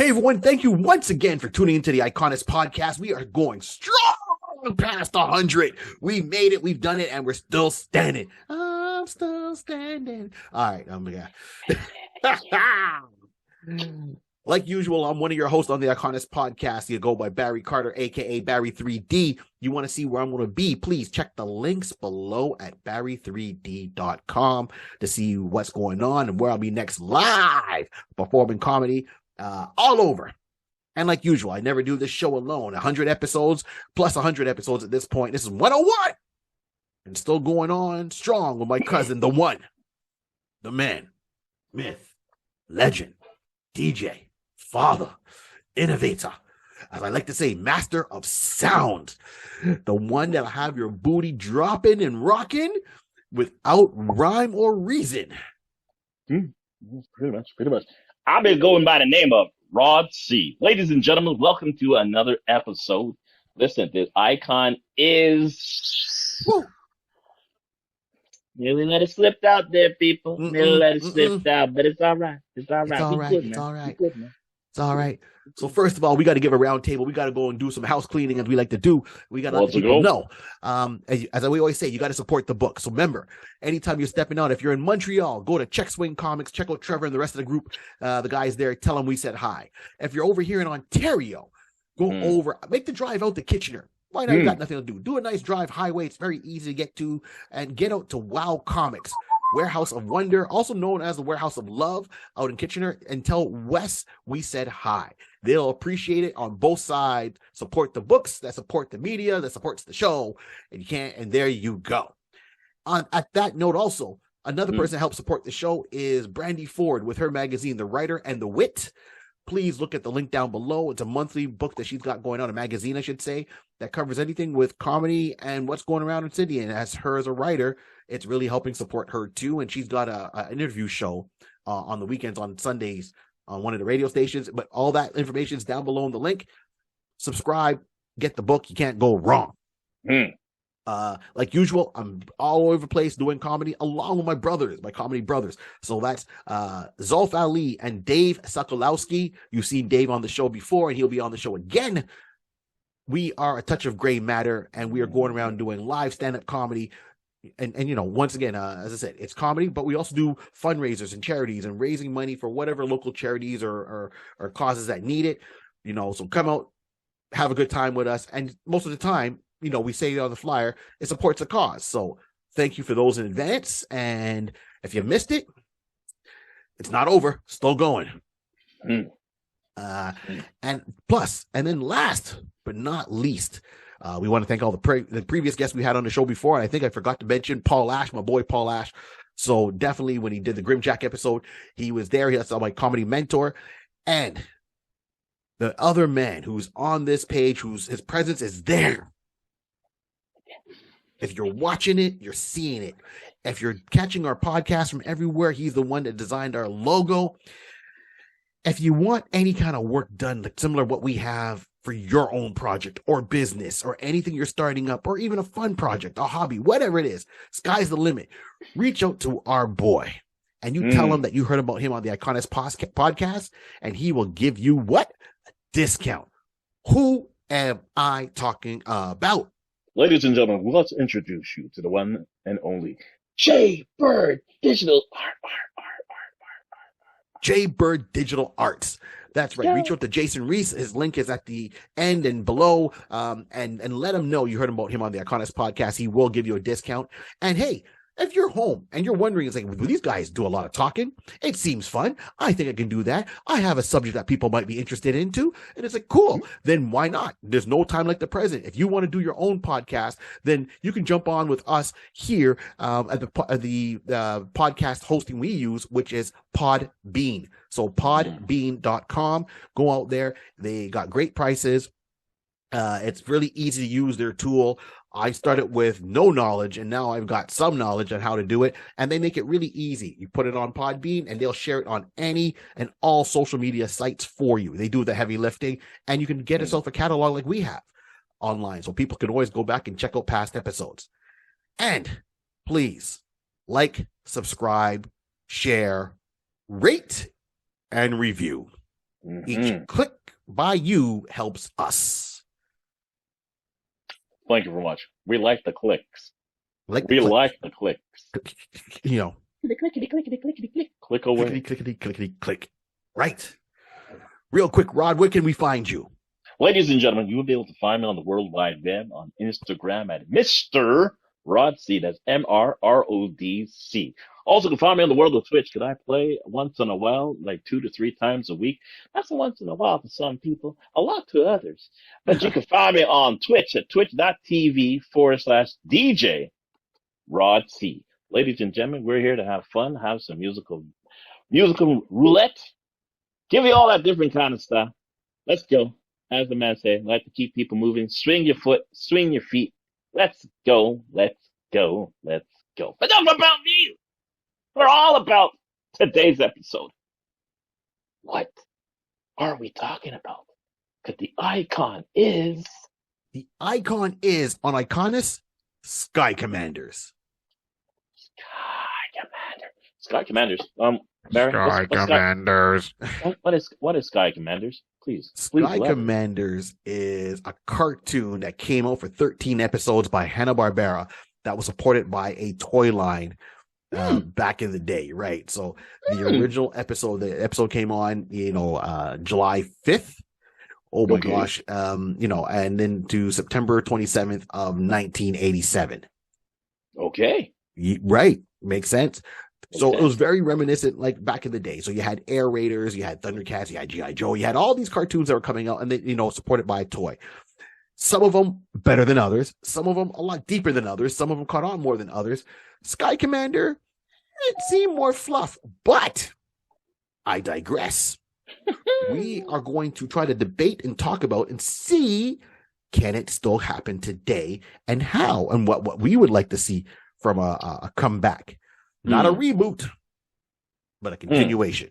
Hey, everyone, thank you once again for tuning into the Iconist podcast. We are going strong past 100. We made it, we've done it, and we're still standing. I'm still standing. All right, like usual, I'm one of your hosts on the Iconist podcast. You go by Barry Carter, aka Barry 3D. You want to see where I'm going to be? Please check the links below at barry3d.com to see what's going on and where I'll be next live performing comedy all over. And like usual, I never do this show alone. 100 episodes plus 100 episodes at this point. This is 101 and still going on strong with my cousin, the one, the man, myth, legend, DJ, father, innovator, as I like to say, master of sound, the one that'll have your booty dropping and rocking without rhyme or reason. Pretty much. I've been going by the name of Rod C. Ladies and gentlemen, welcome to another episode. Listen, this icon is... Woo. Nearly let it slip out there, people. Nearly let it slip out, but it's all right. It's all right. It's all right. So first of all, we got to give a round table. We got to go and do some house cleaning, as we like to do. We got to let people know. As we always say, you got to support the book. So remember, anytime you're stepping out, if you're in Montreal, go to Check Swing Comics, check out Trevor and the rest of the group. The guys there, tell them we said hi. If you're over here in Ontario, go over, make the drive out to Kitchener. Why not? You got nothing to do. Do a nice drive highway. It's very easy to get to, and get out to Wow Comics, Warehouse of Wonder, also known as the Warehouse of Love, out in Kitchener, and tell Wes we said hi. They'll appreciate it on both sides. Support the books, that support the media, that supports the show, and there you go. At that note, also, another person that helps support the show is Brandy Ford with her magazine, The Writer and the Wit. Please look at the link down below. It's a monthly book that she's got going on, a magazine, I should say, that covers anything with comedy and what's going around in Sydney. And as her as a writer, it's really helping support her too. And she's got an interview show on the weekends, on Sundays, on one of the radio stations. But all that information is down below in the link. Subscribe, get the book. You can't go wrong. Like usual, I'm all over the place doing comedy along with my comedy brothers. So that's Zolf Ali and Dave Sokolowski. You've seen Dave on the show before, and he'll be on the show again. We are a touch of gray matter, and we are going around doing live stand-up comedy. And once again, as I said, it's comedy, but we also do fundraisers and charities and raising money for whatever local charities or causes that need it. So come out, have a good time with us. And most of the time, we say it on the flyer, it supports a cause. So thank you for those in advance. And if you missed it, it's not over, still going. And then last but not least, we want to thank all the previous guests we had on the show before. And I think I forgot to mention Paul Ash, my boy Paul Ash. So definitely when he did the Grimjack episode, he was there. He's my comedy mentor. And the other man who's on this page, his presence is there. If you're watching it, you're seeing it. If you're catching our podcast from everywhere, he's the one that designed our logo. If you want any kind of work done, like similar to what we have for your own project or business or anything you're starting up, or even a fun project, a hobby, whatever it is, sky's the limit. Reach out to our boy and you tell him that you heard about him on the Iconist podcast, and he will give you what? A discount. Who am I talking about? Ladies and gentlemen, let's introduce you to the one and only Jay Bird Digital Art. Jay Bird Digital Arts. That's right. Reach out to Jason Reese. His link is at the end and below. And let him know you heard about him on the Iconist podcast. He will give you a discount. And hey, if you're home and you're wondering, it's like, well, these guys do a lot of talking. It seems fun. I think I can do that. I have a subject that people might be interested into. And it's like, cool. Then why not? There's no time like the present. If you want to do your own podcast, then you can jump on with us here at the podcast hosting we use, which is Podbean. So podbean.com. Go out there. They got great prices. It's really easy to use their tool. I started with no knowledge, and now I've got some knowledge on how to do it, and they make it really easy. You put it on Podbean, and they'll share it on any and all social media sites for you. They do the heavy lifting, and you can get yourself a catalog like we have online, so people can always go back and check out past episodes. And please like, subscribe, share, rate, and review. Each click by you helps us. Thank you very much. We like the clicks. Like the clicks. You know. Clickety, clickety, clickety, click. Click away. Clickety, clickety, clickety, click. Right. Real quick, Rod, where can we find you? Ladies and gentlemen, you will be able to find me on the World Wide Web on Instagram at Mr. Rod C. That's MRRODC. Also, you can find me on the world of Twitch. Could I play once in a while, like 2 to 3 times a week? That's once in a while to some people, a lot to others. But you can find me on Twitch at twitch.tv/DJ Rod C. Ladies and gentlemen, we're here to have fun, have some musical roulette, give you all that different kind of stuff. Let's go. As the man said, like to keep people moving. Swing your foot, swing your feet. Let's go, let's go, let's go. But enough about me. We're all about today's episode. What are we talking about? Because the icon is on Iconis, Sky Commanders. Sky Commanders. Barry, Sky Commanders. What is Sky Commanders? Please. Sky Commanders is a cartoon that came out for 13 episodes by Hanna-Barbera that was supported by a toy line back in the day, right? So the original episode, came on, July 5th. Oh my gosh. And then to September 27th of 1987. Okay. Right. Makes sense. So it was very reminiscent, like back in the day. So you had Air Raiders, you had Thundercats, you had G.I. Joe, you had all these cartoons that were coming out and they, supported by a toy. Some of them better than others. Some of them a lot deeper than others. Some of them caught on more than others. Sky Commander, it seemed more fluff, but I digress. We are going to try to debate and talk about and see, can it still happen today and how and what we would like to see from a comeback. Not a reboot, but a continuation.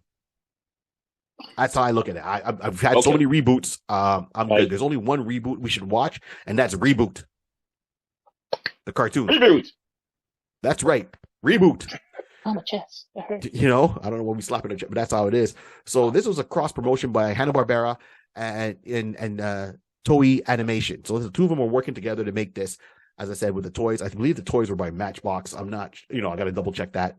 That's how I look at it. I've had so many reboots. I'm good. There's only one reboot we should watch, and that's Reboot. The cartoon. Reboot. That's right. Reboot. On my chest. I don't know what we slap in the chest, but that's how it is. So this was a cross promotion by Hanna-Barbera and Toei Animation. So the two of them were working together to make this. As I said, with the toys, I believe the toys were by Matchbox. I'm not, I got to double check that.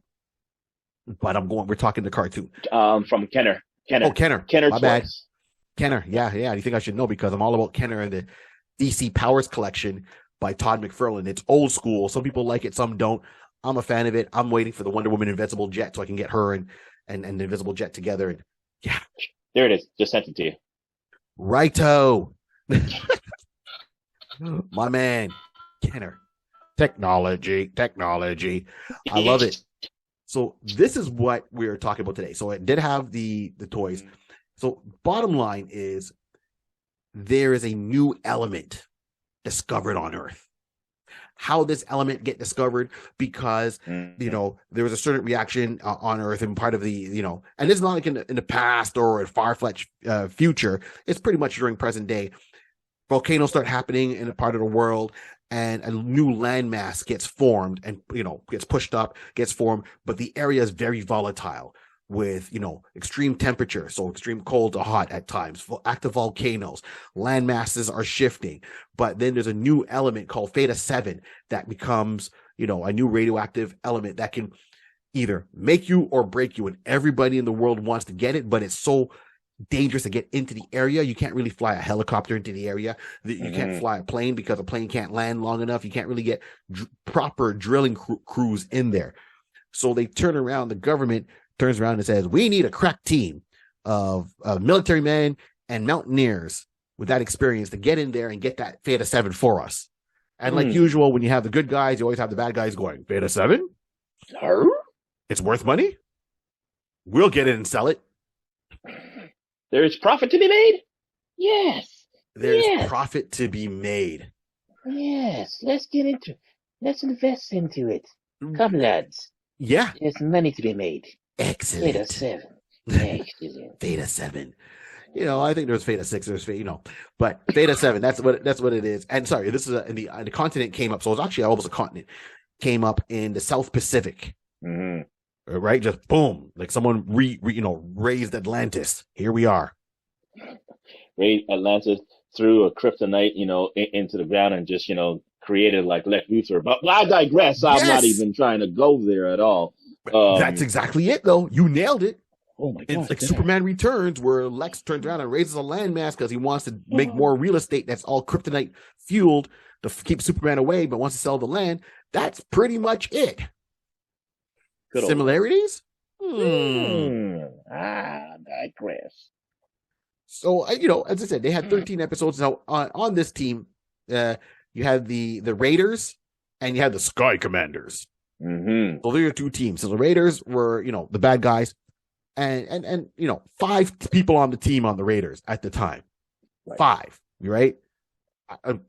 But we're talking the cartoon. From Kenner. Oh, Kenner. Kenner. My bad. Kenner. Yeah. You think I should know because I'm all about Kenner and the DC Powers collection by Todd McFarlane. It's old school. Some people like it, some don't. I'm a fan of it. I'm waiting for the Wonder Woman Invincible Jet so I can get her and the Invisible Jet together. And yeah. There it is. Just sent it to you. Righto. My man. Kenner. Technology. I love it. So this is what we're talking about today. So it did have the toys. So bottom line is there is a new element discovered on Earth. How this element get discovered? Because, there was a certain reaction on Earth and part of the, and it's not like in the past or a far-fetched future. It's pretty much during present day. Volcanoes start happening in a part of the world and a new landmass gets formed and, gets pushed up, gets formed, but the area is very volatile with, extreme temperature. So extreme cold to hot at times, active volcanoes, land masses are shifting, but then there's a new element called Theta 7 that becomes, a new radioactive element that can either make you or break you. And everybody in the world wants to get it, but it's so dangerous to get into the area. You can't really fly a helicopter into the area. You can't fly a plane because a plane can't land long enough. You can't really get proper drilling crews in there. So they the government turns around and says, we need a crack team of military men and mountaineers with that experience to get in there and get that Theta 7 for us. And like usual, when you have the good guys, you always have the bad guys going, Theta 7? It's worth money? We'll get it and sell it. There's profit to be made? Yes. There's profit to be made. Yes. Let's get into it. Let's invest into it. Come, lads. Yeah. There's money to be made. Excellent. Theta 7. Excellent. Theta 7. I think there's Theta 6, there's but Theta 7, that's what it is. And sorry, this is the continent came up. So it's actually almost a continent came up in the South Pacific. Right? Just boom, like someone raised Atlantis. Here we are. Atlantis threw a kryptonite, into the ground and just, created like Lex Luthor. But I digress. I'm not even trying to go there at all. That's exactly it, though. You nailed it. Oh my God! It's like Superman Returns, where Lex turns around and raises a landmass because he wants to make more real estate that's all kryptonite fueled to keep Superman away, but wants to sell the land. That's pretty much it. Similarities? I digress. So, as I said, they had 13 episodes. Now, on this team, you had the Raiders and you had the Sky Commanders. Mm-hmm. So there are two teams. So the Raiders were, the bad guys. And 5 people on the team on the Raiders at the time. Right. 5, right? But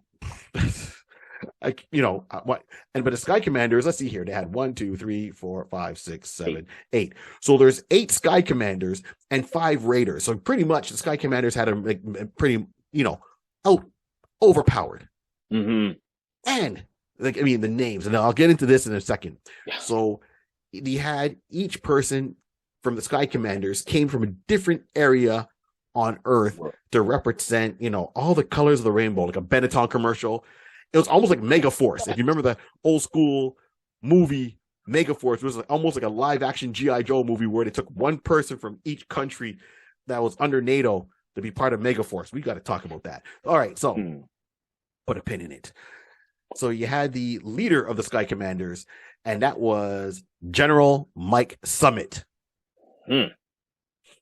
the Sky Commanders, let's see here. They had 1, 2, 3, 4, 5, 6, 7, 8. So there's 8 Sky Commanders and 5 Raiders. So pretty much the Sky Commanders had a pretty, overpowered. Mm-hmm. And the names, and I'll get into this in a second. Yeah. So they had each person from the Sky Commanders came from a different area on Earth to represent, all the colors of the rainbow, like a Benetton commercial. It was almost like Megaforce. If you remember the old school movie Megaforce, it was almost like a live action G.I. Joe movie where they took one person from each country that was under NATO to be part of Megaforce. We got to talk about that. All right, so put a pin in it. So you had the leader of the Sky Commanders, and that was General Mike Summit.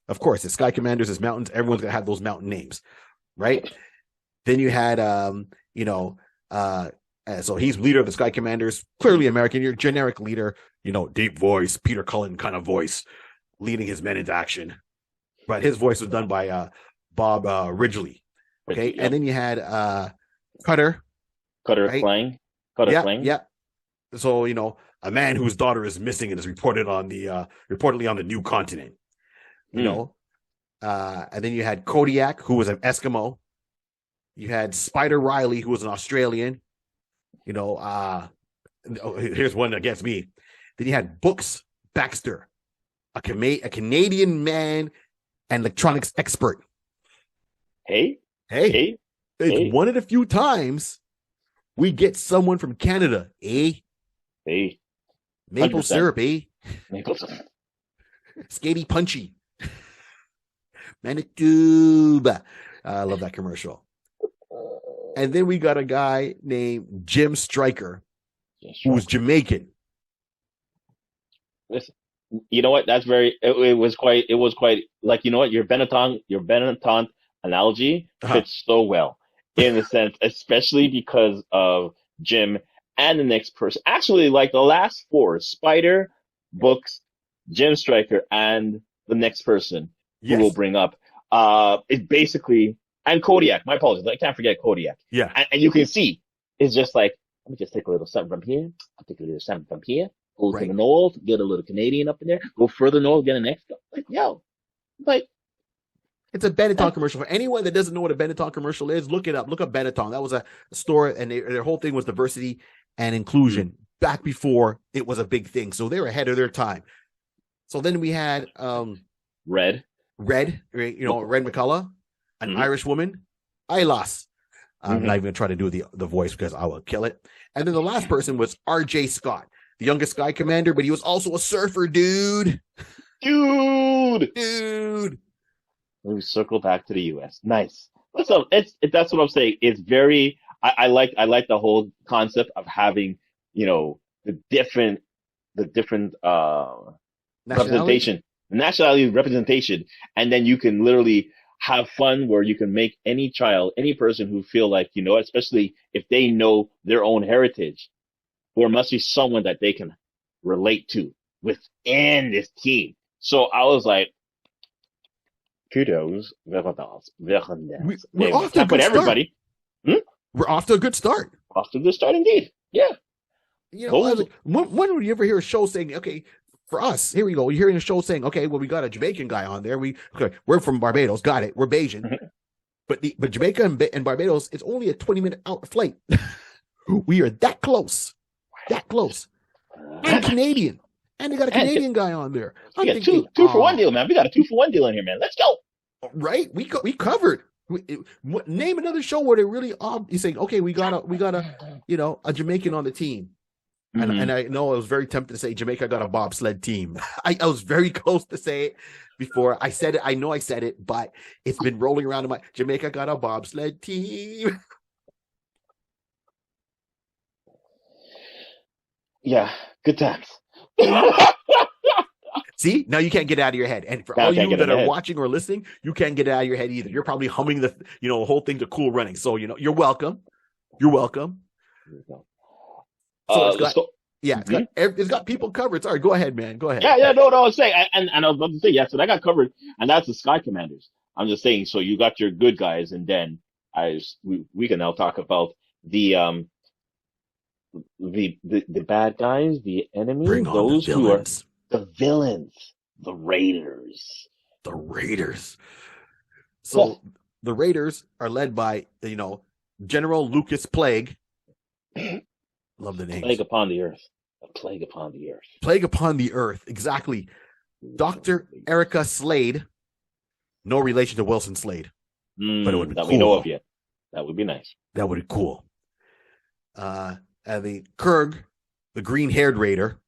Of course, the Sky Commanders is mountains. Everyone's gonna have those mountain names, right? Then you had, so he's leader of the Sky Commanders, clearly American. You're generic leader, deep voice, Peter Cullen kind of voice, leading his men into action. But his voice was done by Bob Ridgely. Okay, and then you had Cutter right? Clang. Yeah. So a man whose daughter is missing and is reportedly on the new continent. And then you had Kodiak, who was an Eskimo. You had Spider Riley, who was an Australian. Here's one against me. Then you had Books Baxter, a Canadian man and electronics expert. Hey. It's one of the few times we get someone from Canada, eh? Hey. Maple 100%. Syrup, eh? Maple syrup. Skatey Punchy. Manitoba. I love that commercial. And then we got a guy named Jim Stryker, who was Jamaican. Listen, you know what? That's it was quite like, your Benetton analogy fits so well in a sense, especially because of Jim and the next person. Actually, like the last 4, Spider, Books, Jim Stryker, and the next person who we'll bring up. It's basically, and Kodiak, my apologies, I can't forget Kodiak. Yeah. And you can see, it's just like, let me just take a little something from here, I'll take a little something from here, go to the north, get a little Canadian up in there, go further north, get an extra. It's a Benetton commercial. For anyone that doesn't know what a Benetton commercial is, look it up. Look up Benetton. That was a store, and their whole thing was diversity and inclusion back before it was a big thing. So they were ahead of their time. So then we had Red, Red McCullough, an Irish woman, Ilas. I'm not even going to try to do the voice because I will kill it. And then the last person was R.J. Scott, the youngest Sky Commander, but he was also a surfer, dude. We circle back to the U.S. Nice. So that's what I'm saying. It's very. I like the whole concept of having the different nationality representation, and then you can literally have fun where you can make any person who feel like especially if they know their own heritage, there must be someone that they can relate to within this team. So I was like, kudos. We're off to a good everybody. We're off to a good start. Off to a good start indeed. Yeah. When would you ever hear a show saying, okay, for us, here we go. You're hearing a show saying, okay, well, we got a Jamaican guy on there. We're from Barbados. Got it. We're Bajan. But Jamaica and Barbados, it's only a 20-minute flight. We are that close. And Canadian. And they got a Canadian guy on there. I'm thinking, two for one deal, man. We got a 2-for-1 deal in here, man. Let's go. Right? We covered. Name another show where they really you saying, okay, we got a Jamaican on the team. And I know I was very tempted to say Jamaica got a bobsled team. I was very close to say it before I said it. I know I said it, but it's been rolling around in my Jamaica got a bobsled team. Yeah, good times. See, now you can't get it out of your head. And for all you that are watching or listening, you can't get it out of your head either. You're probably humming the whole thing to Cool Running. So, you're welcome. You're welcome. So it's got people covered. Sorry, go ahead, man. Go ahead. No, I was saying, and I was about to say, so that got covered, and that's the Sky Commanders. I'm just saying, so you got your good guys, and then we can now talk about the bad guys, the enemies, Bring on those who are the villains, the Raiders. The Raiders. So the Raiders are led by General Lucas Plague. Love the name. Plague upon the earth. A plague upon the earth. Plague upon the earth. Exactly. Dr. Erica Slade. No relation to Wilson Slade. But it would be that cool. We know of yet. That would be nice. That would be cool. And the Kurg, the green-haired Raider.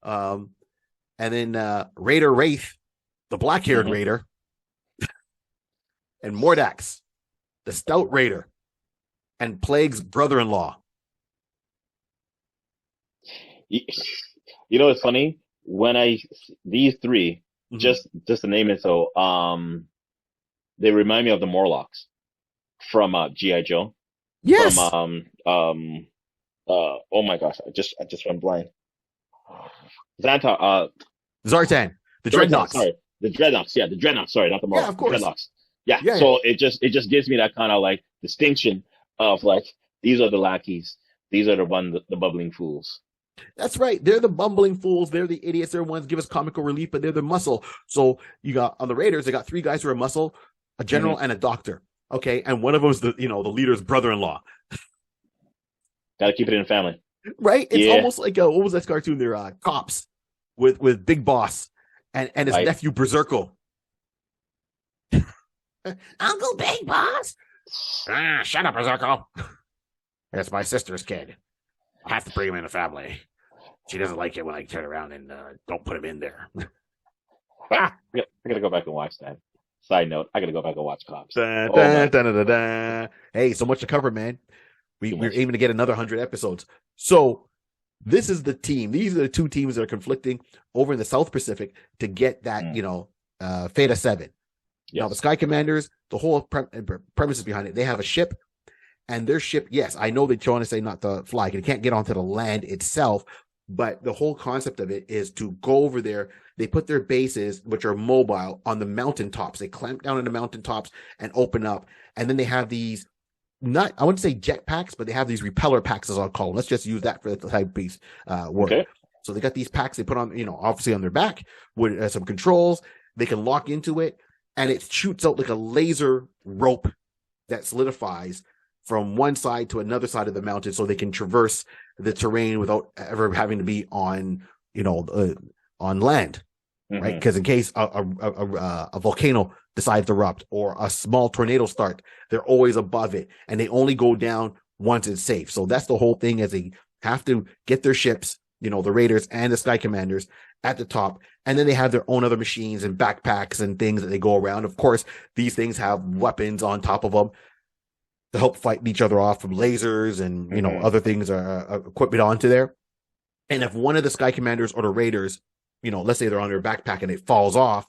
And then Raider Wraith, the black-haired Raider. And Mordax, the stout Raider. And Plague's brother-in-law. It's funny when these three, just to name it, so they remind me of the Morlocks from G.I. Joe. Yes. From oh my gosh, I just went blind. Zartan, the Dreadnoks. Sorry, the Dreadnoks. Yeah, the Dreadnoks. Sorry, not the Morlocks. Yeah, of course. Dreadnoks. Yeah. So it just gives me that kind of like distinction of like, these are the lackeys, these are the bubbling fools. That's right. They're the bumbling fools. They're the idiots. They're the ones give us comical relief, but they're the muscle. So you got on the Raiders, they got three guys who are muscle, a general and a doctor. Okay. And one of them is the leader's brother-in-law. Got to keep it in the family. Right. It's almost like, what was that cartoon there? Cops with Big Boss and his nephew Berserko. Uncle Big Boss. Shut up, Berserko. That's my sister's kid. I have to bring him in the family. She doesn't like it when I turn around and don't put him in there. I gotta go back and watch that. Side note, I gotta go back and watch Cops. Hey, so much to cover, man. We're aiming to get another 100 episodes. So this is the team. These are the two teams that are conflicting over in the South Pacific to get that, Theta 7. Yes. Now, the Sky Commanders, the whole premises behind it, they have a ship. And their ship, yes, I know they're trying to say not to fly, because it can't get onto the land itself. But the whole concept of it is to go over there. They put their bases, which are mobile, on the mountaintops. They clamp down on the mountaintops and open up. And then they have these, I wouldn't say jet packs, but they have these repeller packs, as I'll call them. Let's just use that for the type piece work. Okay. So they got these packs they put on, obviously on their back with some controls. They can lock into it, and it shoots out like a laser rope that solidifies from one side to another side of the mountain, so they can traverse the terrain without ever having to be on, on land, right? Because in case a volcano decides to erupt or a small tornado start, they're always above it, and they only go down once it's safe. So that's the whole thing, is they have to get their ships, the Raiders and the Sky Commanders, at the top, and then they have their own other machines and backpacks and things that they go around. Of course, these things have weapons on top of them to help fight each other off from lasers and, other things are equipment onto there. And if one of the Sky Commanders or the Raiders, let's say they're on their backpack and it falls off,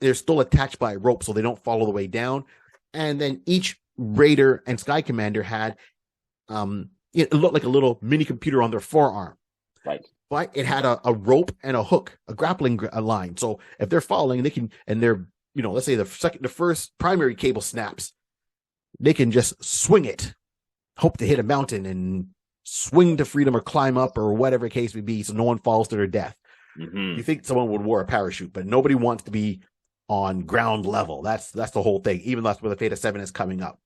they're still attached by a rope so they don't fall all the way down. And then each Raider and Sky Commander had, it looked like a little mini computer on their forearm. Right. But it had a rope and a hook, a grappling line. So if they're falling, they can, and they're, let's say the first primary cable snaps, they can just swing it, hope to hit a mountain and swing to freedom or climb up or whatever case may be, so no one falls to their death. You think someone would wear a parachute, but nobody wants to be on ground level. That's the whole thing. Even that's where the Theta 7 is coming up.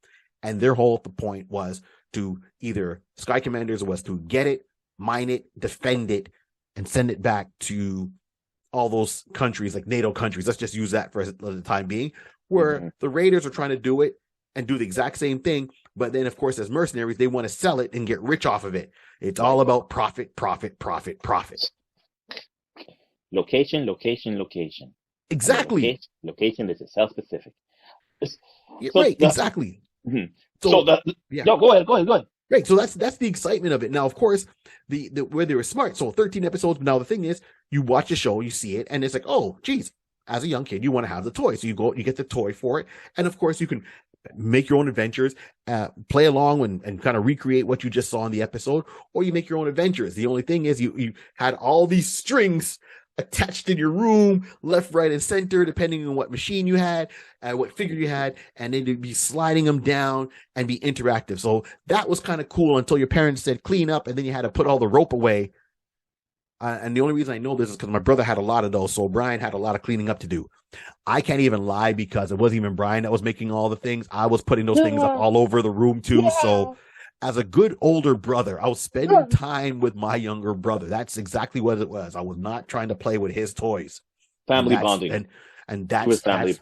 And their whole point was to either Sky Commanders was to get it, mine it, defend it, and send it back to all those countries, like NATO countries. Let's just use that for the time being. where the Raiders are trying to do it and do the exact same thing. But then, of course, as mercenaries, they want to sell it and get rich off of it. It's all about profit, profit, profit, profit. Location, location, location. Exactly. Location is self-specific. Right, exactly. Mm-hmm. No, go ahead. Right, so that's the excitement of it. Now, of course, the where they were smart. So 13 episodes. But now the thing is, you watch the show, you see it, and it's like, oh, geez. As a young kid, you want to have the toy, so you go, you get the toy for it, and of course, you can make your own adventures, play along and kind of recreate what you just saw in the episode, or you make your own adventures. The only thing is, you had all these strings attached in your room, left, right, and center, depending on what machine you had, what figure you had, and then you'd be sliding them down and be interactive. So that was kind of cool until your parents said clean up, and then you had to put all the rope away. And the only reason I know this is because my brother had a lot of those, so Brian had a lot of cleaning up to do. I can't even lie because it wasn't even Brian that was making all the things. I was putting those things up all over the room too. Yeah. So as a good older brother, I was spending time with my younger brother. That's exactly what it was. I was not trying to play with his toys. Family bonding. And that's family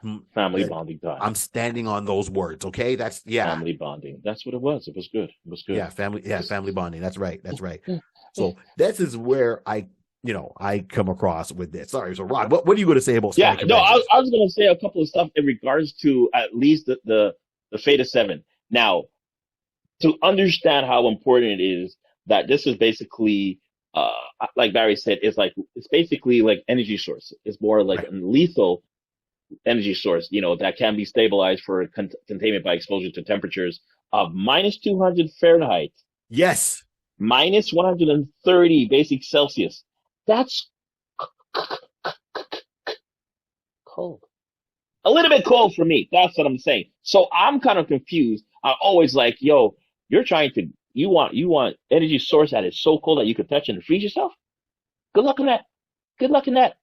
bonding time. I'm standing on those words. Okay. That's family bonding. That's what it was. It was good. Yeah. Family bonding. That's right. So this is where I come across with this. Sorry. So Rod, what are you going to say about Sky Commanders? I was going to say a couple of stuff in regards to at least the Fate of Seven. Now, to understand how important it is that this is basically, like Barry said, it's basically like energy source. It's more like a lethal energy source, that can be stabilized for containment by exposure to temperatures of minus 200 Fahrenheit. Yes. Minus 130 basic Celsius. That's cold. A little bit cold for me. That's what I'm saying. So I'm kind of confused. I'm always like, yo, you want energy source that is so cold that you could touch and freeze yourself? Good luck in that.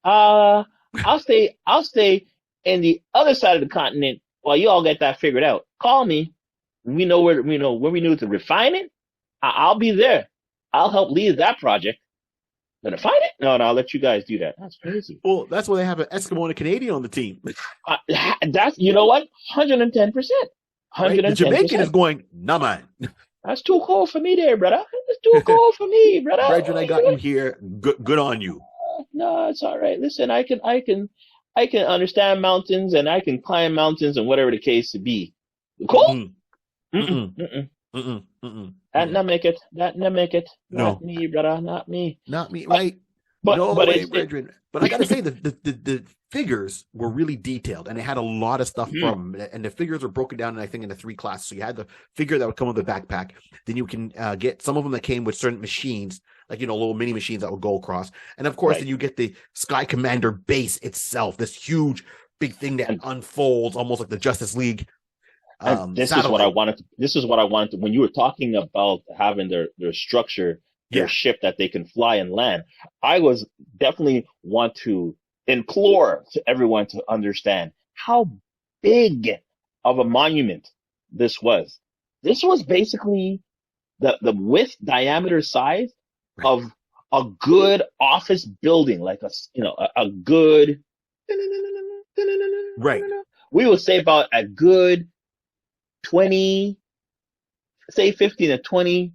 I'll stay in the other side of the continent while you all get that figured out. Call me. We know where we need to refine it. I'll be there. I'll help lead that project. Gonna find it? No, I'll let you guys do that. That's crazy. Well, that's why they have an Eskimo and a Canadian on the team. That's, you know what? 110%. 110%. The Jamaican is going, nah, man. That's too cold for me there, brother. That's too cold for me, brother. Brethren, I got you here. Good on you. No, it's all right. Listen, I can understand mountains and I can climb mountains and whatever the case to be. Cool? That not make it. No. Not me, brother. Not me. Right? Brethren. But I gotta say the figures were really detailed, and it had a lot of stuff from them. And the figures were broken down, I think, into 3 classes. So you had the figure that would come with the backpack. Then you can get some of them that came with certain machines, like little mini machines that would go across. And of course, then you get the Sky Commander base itself, this huge big thing that unfolds almost like the Justice League. This is what I wanted to, when you were talking about having their structure, their ship that they can fly and land. I was definitely want to implore to everyone to understand how big of a monument this was. This was basically the width, diameter, size of a good office building, like a good, right. We would say about a good 15 to 20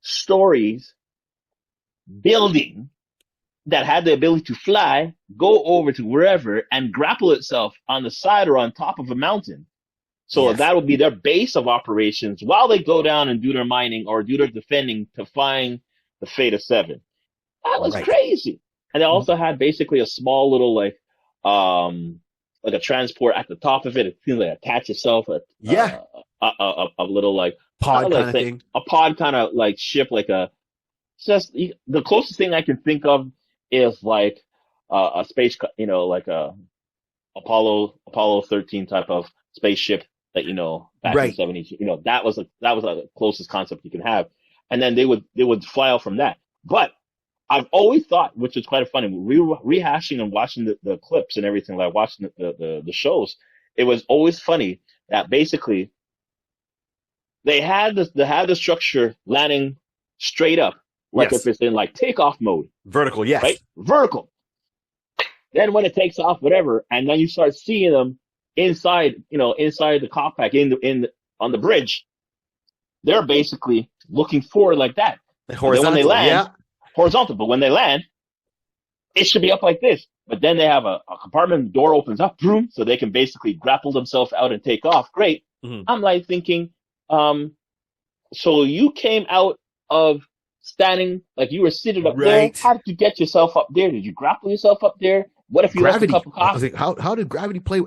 stories building that had the ability to fly, go over to wherever, and grapple itself on the side or on top of a mountain. So that would be their base of operations while they go down and do their mining or do their defending to find the Fate of Seven. That was crazy. And they also had basically a small little like a transport at the top of it. It seems like attach itself. A little like pod kind of thing. A pod kind of like ship, like just the closest thing I can think of is like a space, like a Apollo 13 type of spaceship that back in the 70s. That was the closest concept you can have, and then they would fly out from that. But I've always thought, which is quite funny, rehashing and watching the clips and everything, like watching the shows, it was always funny that basically they had the structure landing straight up, like if it's in like takeoff mode. Vertical, yes. Right? Vertical. Then when it takes off, whatever, and then you start seeing them inside the cockpit on the bridge, they're basically looking forward like that. Horizontal, when they land, horizontal. But when they land, it should be up like this. But then they have a compartment, door opens up, boom, so they can basically grapple themselves out and take off. Great. Mm-hmm. I'm like thinking, so you came out of standing, like you were seated up there. How did you get yourself up there? Did you grapple yourself up there? What if you left a cup of coffee? I was like, how did gravity play?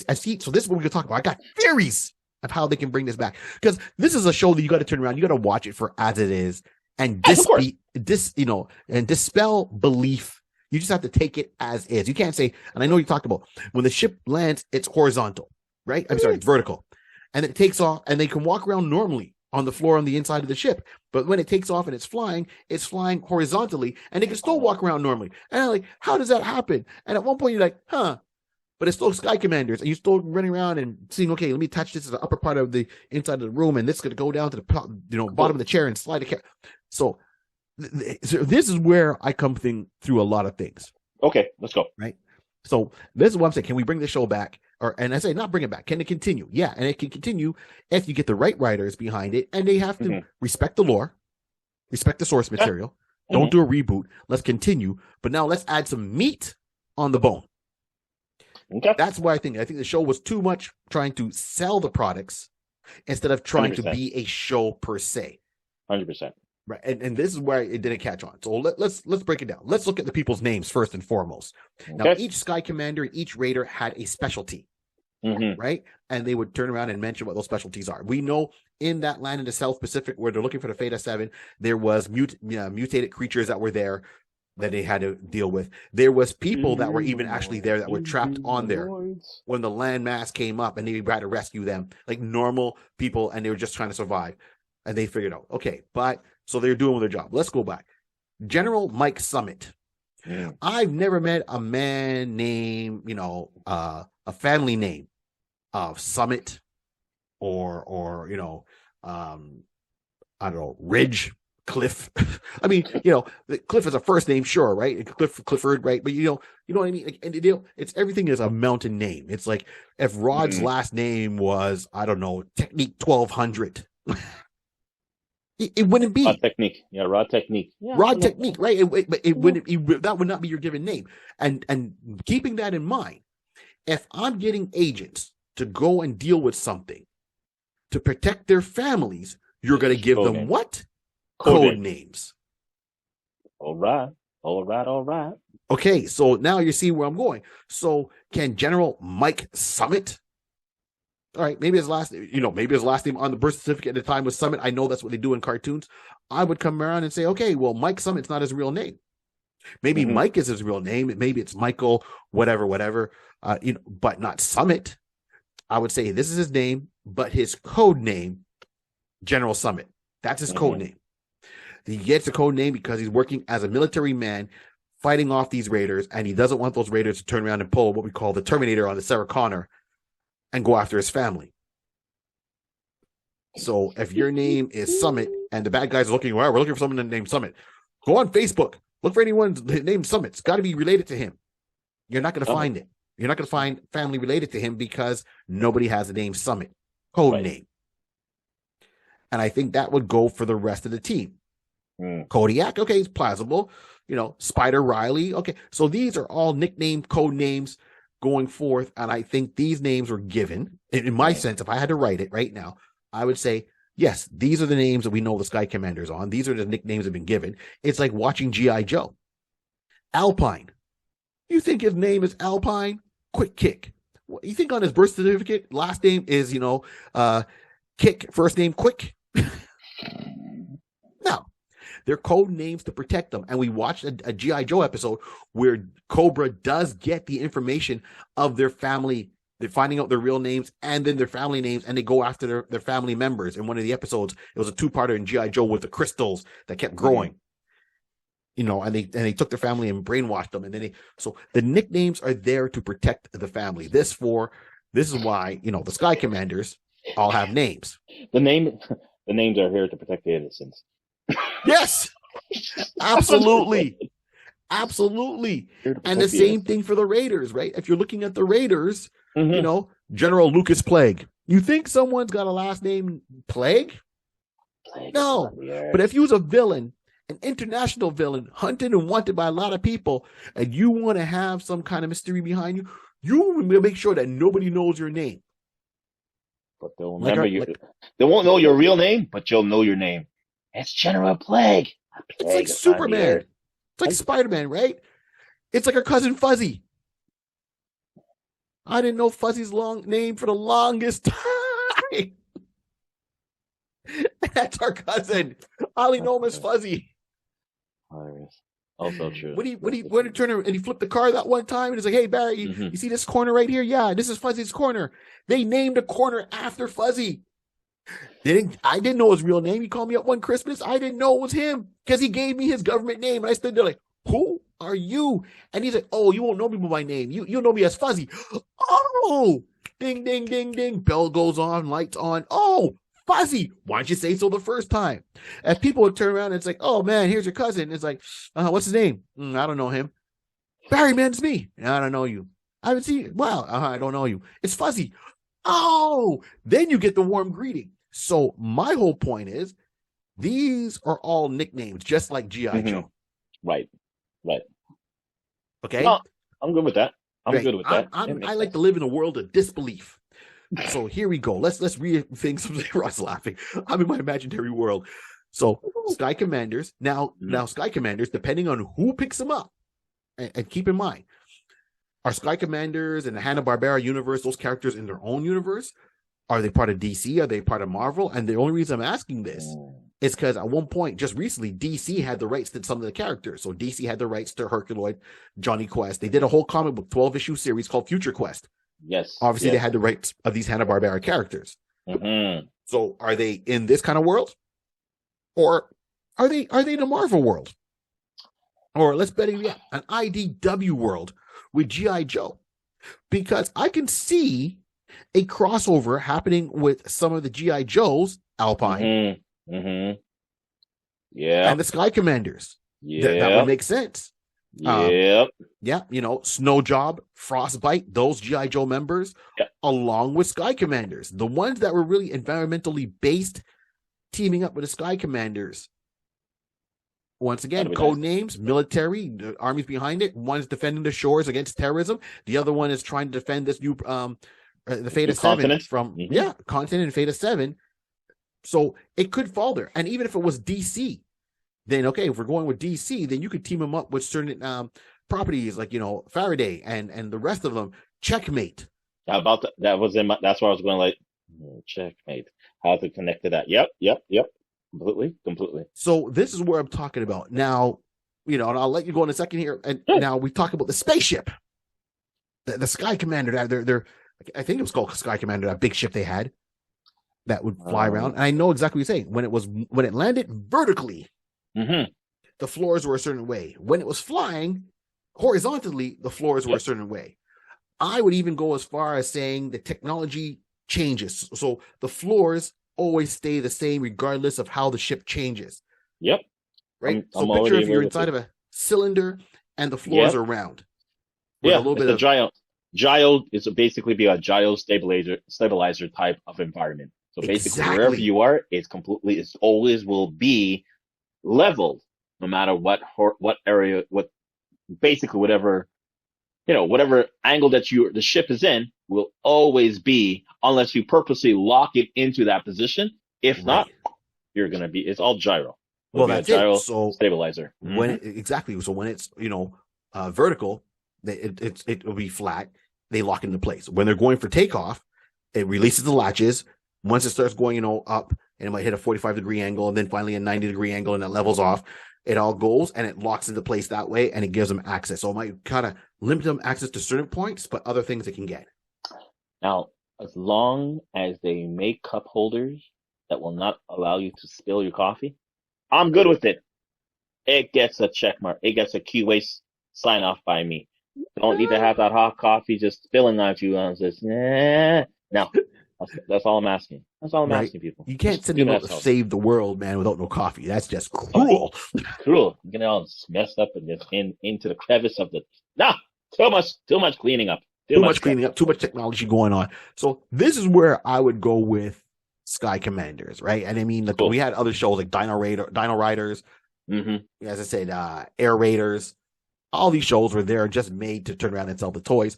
I see. So this is what we're going to talk about. I got theories of how they can bring this back, because this is a show that you got to turn around. You got to watch it for as it is, and and dispel belief. You just have to take it as is. You can't say, and I know you talked about when the ship lands, it's horizontal, right? I'm sorry, it's vertical, and it takes off, and they can walk around normally on the floor on the inside of the ship. But when it takes off and it's flying horizontally, and they can still walk around normally. And I'm like, how does that happen? And at one point you're like, but it's still Sky Commanders, and you're still running around and seeing, okay, let me attach this to the upper part of the inside of the room, and this is going to go down to the bottom of the chair and slide the chair. So this is where I come through a lot of things. Okay, let's go. Right. So this is what I'm saying. Can we bring the show back? And I say not bring it back. Can it continue? Yeah, and it can continue if you get the right writers behind it, and they have to respect the lore, respect the source material. Yeah. Don't do a reboot. Let's continue, but now let's add some meat on the bone. Okay. That's why I think the show was too much trying to sell the products instead of trying 100%. To be a show per se. 100%. Right, and this is where it didn't catch on. So let's break it down. Let's look at the people's names first and foremost. Okay. Now, each Sky Commander and each Raider had a specialty, right? And they would turn around and mention what those specialties are. We know in that land in the South Pacific where they're looking for the Theta 7, there was mutated creatures that were there that they had to deal with. There was people that were even actually there that were trapped on there when the landmass came up, and they had to rescue them, like normal people, and they were just trying to survive. And they figured out, okay, so they're doing their job. Let's go back. General Mike Summit. Yeah. I've never met a man named, a family name of Summit or I don't know, Ridge, Cliff. I mean, Cliff is a first name, sure, right? Clifford, right? But you know what I mean? Like, and it's everything is a mountain name. It's like if Rod's last name was, I don't know, Technique 1200. It wouldn't be Rod Technique. Yeah, Rod Technique. Yeah, Rod Technique, right? It wouldn't. That would not be your given name. And keeping that in mind, if I'm getting agents to go and deal with something to protect their families, you're going to give them what? Code names. All right. Okay, so now you see where I'm going. So can General Mike Summit? All right, maybe his last name on the birth certificate at the time was Summit. I know that's what they do in cartoons. I would come around and say, okay, well, Mike Summit's not his real name. Maybe Mike is his real name. Maybe it's Michael, whatever. But not Summit. I would say this is his name, but his code name, General Summit. That's his code name. He gets a code name because he's working as a military man, fighting off these raiders, and he doesn't want those raiders to turn around and pull what we call the Terminator on the Sarah Connor and go after his family. So if your name is Summit and the bad guys are looking, well, we're looking for someone named Summit, go on Facebook. Look for anyone named Summit. It's got to be related to him. You're not going to find it. You're not going to find family related to him because nobody has the name Summit. Code name. And I think that would go for the rest of the team. Kodiak, okay, it's plausible. Spider Riley, okay. So these are all nickname code names going forth, and I think these names were given. In my sense, if I had to write it right now, I would say, yes, these are the names that we know the Sky Commanders on. These are the nicknames that have been given. It's like watching G.I. Joe. Alpine. You think his name is Alpine? Quick Kick. You think on his birth certificate, last name is, Kick, first name Quick? No. They're code names to protect them. And we watched a G.I. Joe episode where Cobra does get the information of their family. They're finding out their real names and then their family names, and they go after their family members. In one of the episodes, it was a two-parter in G.I. Joe with the crystals that kept growing. And they took their family and brainwashed them. And then so the nicknames are there to protect the family. This is why, the Sky Commanders all have names. The names are here to protect the innocents. Yes, absolutely. And the same thing for the Raiders, right? If you're looking at the Raiders, General Lucas Plague. You think someone's got a last name Plague? No. But if you was a villain, an international villain, hunted and wanted by a lot of people, and you want to have some kind of mystery behind you, you will make sure that nobody knows your name. But they'll remember you. They won't know your real name, but you'll know your name. It's General Plague. It's like Superman. It's like Spider-Man, right? It's like our cousin Fuzzy. I didn't know Fuzzy's long name for the longest time. That's our cousin. I only know him as Fuzzy. Hilarious. Also true. When he turn and he flipped the car that one time and he's like, "Hey Barry, you see this corner right here? Yeah, this is Fuzzy's corner." They named a corner after Fuzzy. I didn't know his real name. He called me up one Christmas. I didn't know it was him because he gave me his government name. And I stood there like, "Who are you?" And he's like, "Oh, you won't know me by my name. You know me as Fuzzy." Oh, ding, ding, ding, ding. Bell goes on, lights on. Oh, Fuzzy. Why don't you say so the first time? If people would turn around and it's like, "Oh man, here's your cousin." It's like, what's his name? I don't know him. Barry, man, it's me. I don't know you. I haven't seen you. Wow, I don't know you. It's Fuzzy. Oh, then you get the warm greeting. So my whole point is, these are all nicknames, just like G.I. Joe. Right. Okay? No, I'm good with that. I'm good with that. I like to live in a world of disbelief. So here we go. Let's rethink something. Rod's laughing. I'm in my imaginary world. So Sky Commanders. Now Sky Commanders, depending on who picks them up, and keep in mind, are Sky Commanders and the Hanna-Barbera universe those characters in their own universe? Are they part of DC? Are they part of Marvel? And the only reason I'm asking this is because at one point, just recently, DC had the rights to some of the characters. So DC had the rights to Herculoid, Johnny Quest. They did a whole comic book 12-issue series called Future Quest. Yes. Obviously, they had the rights of these Hanna-Barbera characters. So are they in this kind of world? Or are they in a Marvel world? Or let's bet an IDW world with G.I. Joe? Because I can see a crossover happening with some of the G.I. Joes, Alpine. And the Sky Commanders. That would make sense. Snow Job, Frostbite, those G.I. Joe members, along with Sky Commanders. The ones that were really environmentally based, teaming up with the Sky Commanders. Once again, code names, military, the armies behind it. One's defending the shores against terrorism. The other one is trying to defend this new the Theta 7 from continent and Theta 7. So it could fall there. And even if it was DC, then okay, if we're going with DC, then you could team them up with certain properties like Faraday and the rest of them. Checkmate. That's where I was going, like, checkmate. How to connect to that. Yep. Completely. So this is where I'm talking about. Now, and I'll let you go in a second here. And now we talk about the spaceship. The Sky Commander, they're I think it was called Sky Commander, that big ship they had that would fly around. And I know exactly what you're saying. When it landed vertically, the floors were a certain way. When it was flying horizontally, the floors were a certain way. I would even go as far as saying the technology changes. So the floors always stay the same regardless of how the ship changes. Yep. Right? So picture if you're inside of a cylinder and the floors are round. A little bit of gyro is basically be a gyro stabilizer type of environment. So basically wherever you are, it always will be leveled no matter what area, whatever angle that the ship is in will always be, unless you purposely lock it into that position. If not, you're going to be, it's all gyro. Well, that's gyro it. So stabilizer. When so when it's, vertical, it will be flat. They lock into place. When they're going for takeoff, it releases the latches. Once it starts going, up, and it might hit a 45-degree angle and then finally a 90-degree angle and it levels off, it all goes and it locks into place that way and it gives them access. So it might kind of limit them access to certain points, but other things they can get. Now, as long as they make cup holders that will not allow you to spill your coffee, I'm good with it. It gets a check mark. It gets a QA sign off by me. Don't need to have that hot coffee just spilling on you. No, that's all I'm asking. That's all I'm asking people. You can't send them out to save the world, man, without no coffee. That's just cruel. Cruel. You get all messed up and just into the crevice of the. Too much cleaning up. Too much cleaning up, too much technology going on. So this is where I would go with Sky Commanders, right? And I mean, cool. We had other shows like Dino Riders, as I said, Air Raiders. All these shows were there just made to turn around and sell the toys.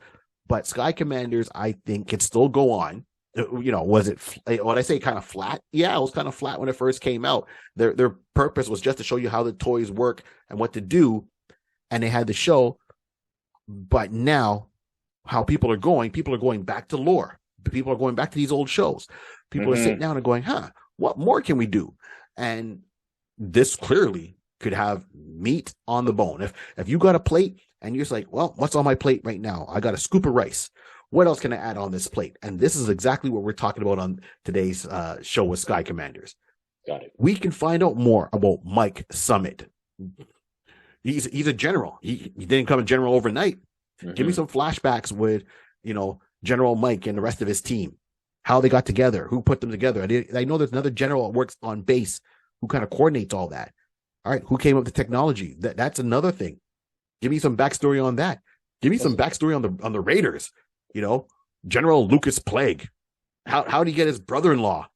But Sky Commanders, I think, can still go on. You know, was it when I say kind of flat? Yeah, it was kind of flat when it first came out. Their purpose was just to show you how the toys work and what to do, and they had the show. But now, how people are going back to lore. People are going back to these old shows. People are sitting down and going, what more can we do? And this clearly could have meat on the bone. If you got a plate and you're just like, well, what's on my plate right now? I got a scoop of rice. What else can I add on this plate? And this is exactly what we're talking about on today's show with Sky Commanders. Got it. We can find out more about Mike Summit. He's a general. He didn't become a general overnight. Give me some flashbacks with, General Mike and the rest of his team, how they got together, who put them together. I know there's another general that works on base who kind of coordinates all that. All right, who came up with the technology? That's another thing. Give me some backstory on that. Give me some backstory on the Raiders. General Lucas Plague. How did he get his brother-in-law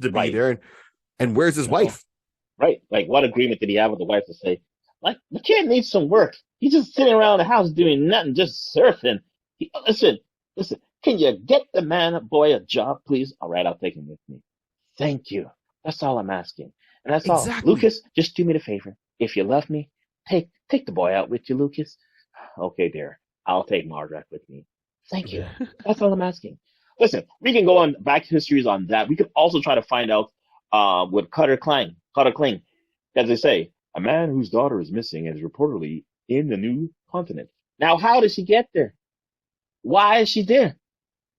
to be there? And where's his wife? Right. Like, what agreement did he have with the wife to say, like, the kid needs some work. He's just sitting around the house doing nothing, just surfing. Listen, can you get the boy a job, please? All right, I'll take him with me. Thank you. That's all I'm asking. And that's all. Lucas, just do me the favor. If you love me, take the boy out with you, Lucas. Okay, dear. I'll take Margaret with me. Thank you. That's all I'm asking. Listen, we can go on back histories on that. We could also try to find out with Cutter Kling. As they say, a man whose daughter is missing and is reportedly in the new continent. Now, how did she get there? Why is she there?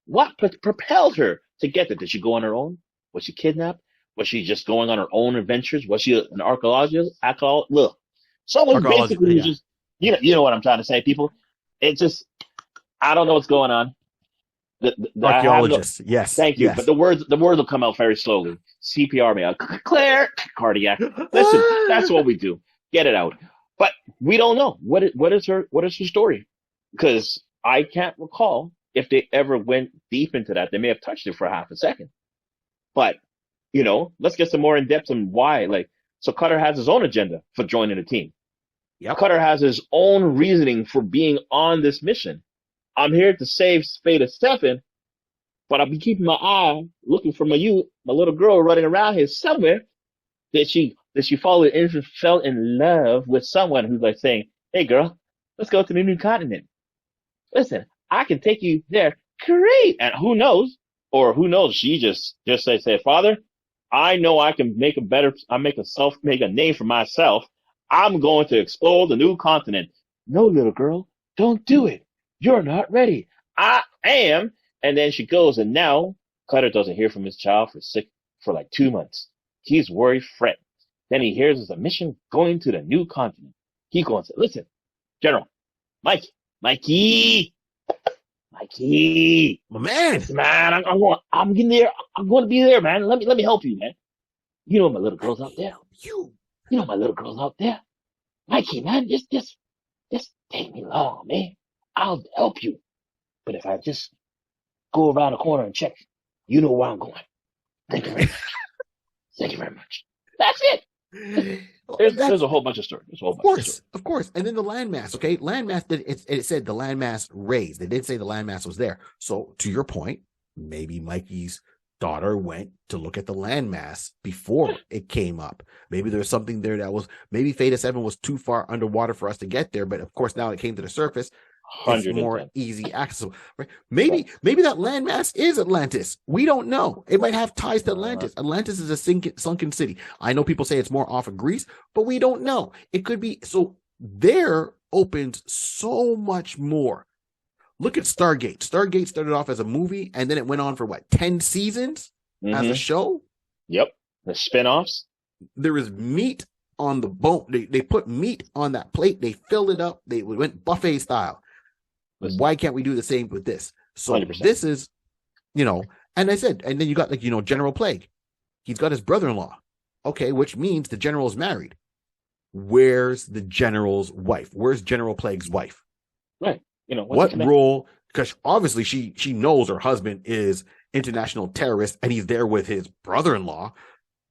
What propelled her to get there? Did she go on her own? Was she kidnapped? Was she just going on her own adventures? Was she an archaeologist? Look, someone basically who's just, you know what I'm trying to say, people. It's just, I don't know what's going on. The archaeologist, yes. Thank you. Yes. But the words will come out very slowly. CPR me out. Claire, cardiac. Listen, that's what we do. Get it out. But we don't know what is her story, because I can't recall if they ever went deep into that. They may have touched it for half a second, but let's get some more in depth on why. So Cutter has his own agenda for joining the team. Yep. Cutter has his own reasoning for being on this mission. I'm here to save Spada Stefan, but I'll be keeping my eye looking for my little girl running around here somewhere. That she fell in love with someone who's like saying, "Hey girl, let's go to the new continent. Listen, I can take you there." Great. And who knows? She just say, "Father, I know I can make a name for myself. I'm going to explore the new continent." No, little girl, don't do it. You're not ready. I am. And then she goes, and now Cutter doesn't hear from his child for like 2 months. He's worried, fret. Then he hears there's a mission going to the new continent. He goes and says, "Listen, General, Mikey, my man, listen, man, I'm getting there. I'm going to be there, man. Let me help you, man. You know my little girl's out there. You know my little girl's out there. Mikey, man, just take me along, man. I'll help you. But if I just go around the corner and check, you know where I'm going. Thank you very much. Thank you very much." That's it. There's a whole bunch of stories. Of course. And then the landmass, okay? Landmass, it said the landmass raised. They didn't say the landmass was there. So to your point, maybe Mikey's daughter went to look at the landmass before it came up. Maybe there's something there maybe Theta 7 was too far underwater for us to get there. But of course, now it came to the surface. It's more easy accessible, right? Maybe that landmass is Atlantis. We don't know. It might have ties to Atlantis. Atlantis is a sunken city. I know people say it's more off of Greece, but we don't know. It could be. So there opens so much more. Look at Stargate. Stargate started off as a movie, and then it went on for 10 seasons as a show? Yep. The spinoffs. There is meat on the bone. They put meat on that plate. They filled it up. They went buffet style. Why can't we do the same with this? So 100%. This is, and I said, and then you got General Plague. He's got his brother-in-law. Okay, which means the general's married. Where's the general's wife? Where's General Plague's wife? Right. What role because obviously she knows her husband is international terrorist and he's there with his brother-in-law.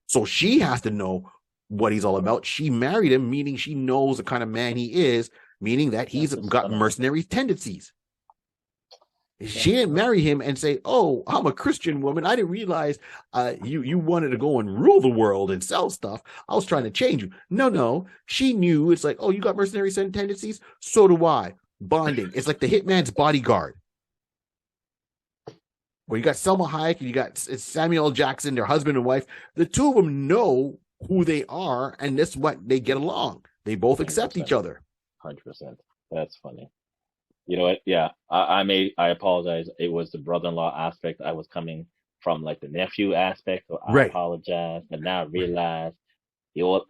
So she has to know what he's all about. She married him, meaning she knows the kind of man he is, meaning that he's got mercenary tendencies. She didn't marry him and say, "Oh, I'm a Christian woman. I didn't realize you wanted to go and rule the world and sell stuff. I was trying to change you." No. She knew. It's like, "Oh, you got mercenary tendencies? So do I." Bonding. It's like the hitman's bodyguard. Where you got Selma Hayek and you got Samuel L. Jackson, their husband and wife. The two of them know who they are, and that's what they get along. They both accept 100%. Each other. 100%. That's funny. You know what? Yeah, I apologize. It was the brother-in-law aspect. I was coming from like the nephew aspect, so I apologize. But now I realize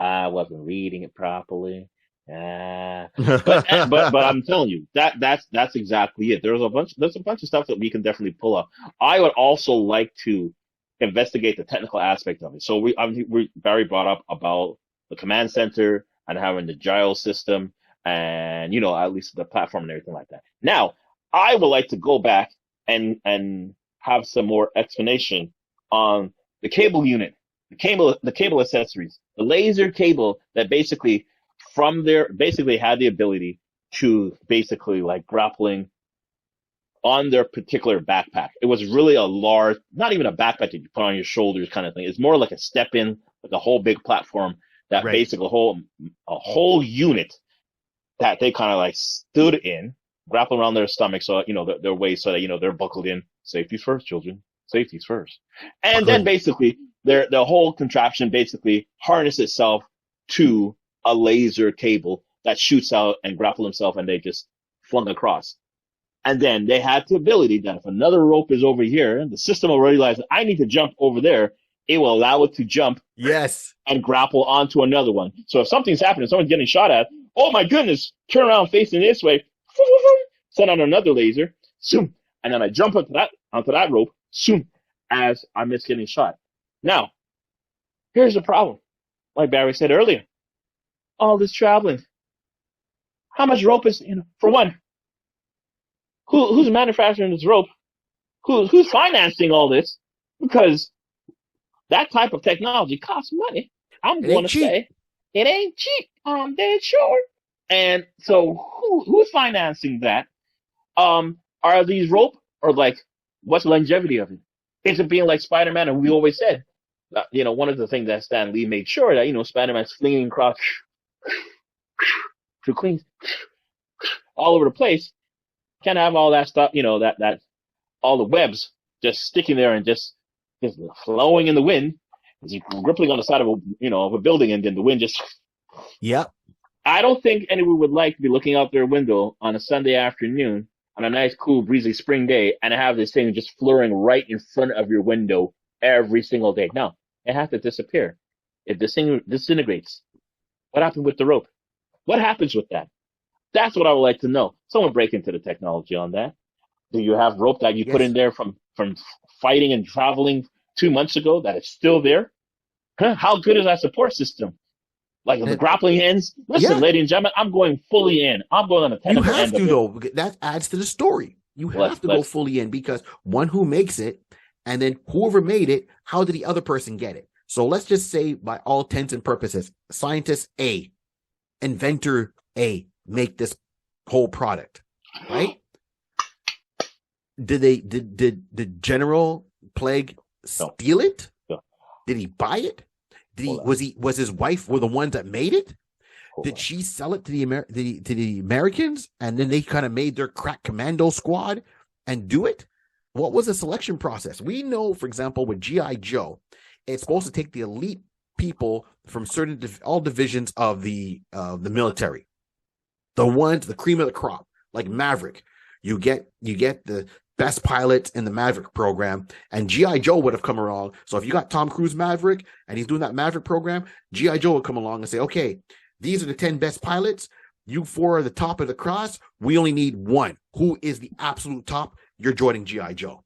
I wasn't reading it properly. But I'm telling you that's exactly it. There's a bunch of stuff that we can definitely pull up. I would also like to investigate the technical aspect of it. So Barry brought up about the command center and having the gyro system and at least the platform and everything like that. Now I would like to go back and have some more explanation on the cable unit, the cable accessories, the laser cable that basically from there basically had the ability to basically like grappling on their particular backpack. It was really a large, not even a backpack that you put on your shoulders kind of thing. It's more like a step in, like a whole big platform that basically a whole unit that they kind of like stood in, grapple around their stomach, so their waist, so that they're buckled in. Safety's first, children. Safety's first. And then basically the whole contraption basically harness itself to a laser cable that shoots out and grapple himself, and they just flung across. And then they had the ability that if another rope is over here, the system will realize I need to jump over there. It will allow it to jump, and grapple onto another one. So if something's happening, someone's getting shot at, oh my goodness, turn around facing this way, send out another laser, and then I jump onto that rope, as I miss getting shot. Now, here's the problem. Like Barry said earlier, all this traveling. How much rope is, for one, who's manufacturing this rope? Who's financing all this? Because that type of technology costs money. I'm going to say it ain't cheap. I'm dead sure. And so who's financing that? Are these rope, or like, what's the longevity of it? Is it being like Spider-Man? And we always said, one of the things that Stan Lee made sure that, Spider-Man's flinging across to clean all over the place. Can't have all that stuff, that all the webs just sticking there and just flowing in the wind, rippling on the side of a building, and then the wind just. Yep. I don't think anyone would like to be looking out their window on a Sunday afternoon on a nice, cool, breezy spring day and have this thing just flurrying right in front of your window every single day. No, it has to disappear. If this thing disintegrates, what happened with the rope? What happens with that? That's what I would like to know. Someone break into the technology on that. Do you have rope that you put in there from fighting and traveling 2 months ago that is still there? How good is that support system? Like the grappling ends. Listen, ladies and gentlemen, I'm going fully in. I'm going on the technical end. You have to, though. That adds to the story. You have to go fully in, because one, who makes it, and then whoever made it, how did the other person get it? So let's just say, by all intents and purposes, scientist A, inventor A, make this whole product, right? Did General Plague steal it? No. Did he buy it? Was his wife the ones that made it? Did she sell it to the Americans, and then they kind of made their crack commando squad and do it? What was the selection process? We know, for example, with G.I. Joe, it's supposed to take the elite people from all divisions of the military, the cream of the crop, like Maverick. You get the best pilots in the Maverick program, and G.I. Joe would have come along. So if you got Tom Cruise Maverick and he's doing that Maverick program, G.I. Joe would come along and say, okay, these are the 10 best pilots. You 4 are the top of the cross. We only need 1. Who is the absolute top? You're joining G.I. Joe.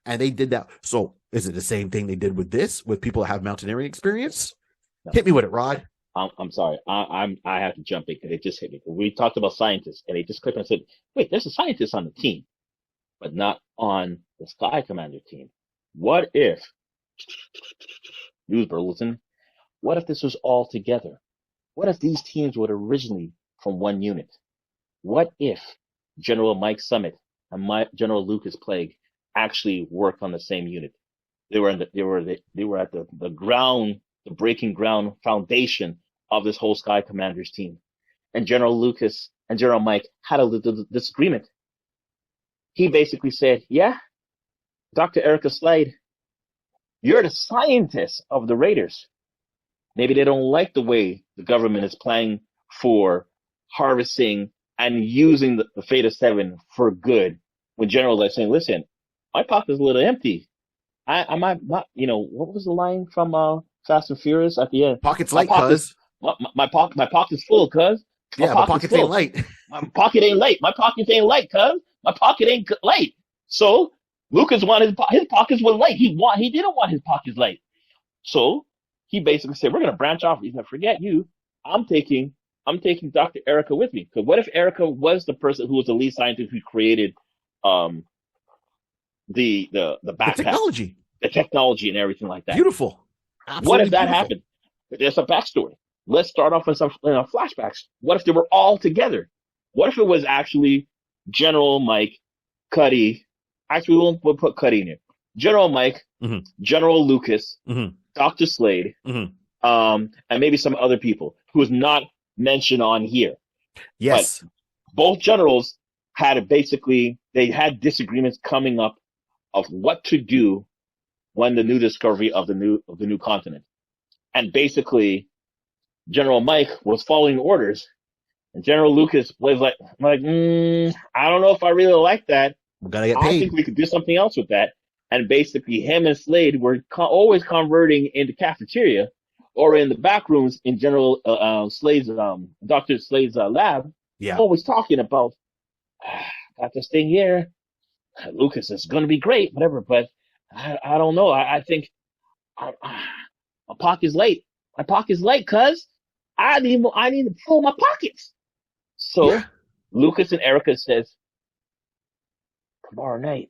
And they did that. So is it the same thing they did with people that have mountaineering experience? No. Hit me with it, Rod. I'm sorry. I have to jump in because it just hit me. We talked about scientists, and they just clicked and said, wait, there's a scientist on the team. but not on the Sky Commander team. What if, News Burleson, what if this was all together? What if these teams were originally from one unit? What if General Mike Summit and General Lucas Plague actually worked on the same unit? They were at the ground, the breaking ground foundation of this whole Sky Commanders team. And General Lucas and General Mike had a disagreement. He basically said, yeah, Dr. Erica Slade, you're the scientist of the Raiders. Maybe they don't like the way the government is planning for harvesting and using the Theta 7 for good. When General is saying, listen, my pocket's a little empty. I might, what was the line from Fast and Furious at the end? Pocket's light, cuz. My pocket's full, cuz. Yeah, my pockets ain't light. My pocket ain't light. My pockets ain't light, cuz. My pocket ain't light. So Lucas wanted his pockets were light. He didn't want his pockets light. So he basically said, we're gonna branch off. He's like, forget you. I'm taking Dr. Erica with me. Because what if Erica was the person who was the lead scientist who created the backpack, the technology and everything like that? Beautiful. Absolutely what if that happened? There's a backstory. Let's start off with some flashbacks. What if they were all together? What if it was actually General Mike, Cuddy? Actually, we'll put Cuddy in here. General Mike, General Lucas, Dr. Slade, and maybe some other people who is not mentioned on here. Yes. But both generals had they had disagreements coming up of what to do when the new discovery of the new continent. And basically, General Mike was following orders, and General Lucas was like, I don't know if I really like that. We gotta get paid. I think we could do something else with that. And basically, him and Slade were always converting in the cafeteria or in the back rooms in General Slade's, Dr. Slade's lab. Yeah. Always talking about, got this thing here. Lucas is going to be great, whatever. But I don't know. I think my pocket's late. My pocket's late, cuz I need to fill my pockets. So Lucas and Erica says, tomorrow night,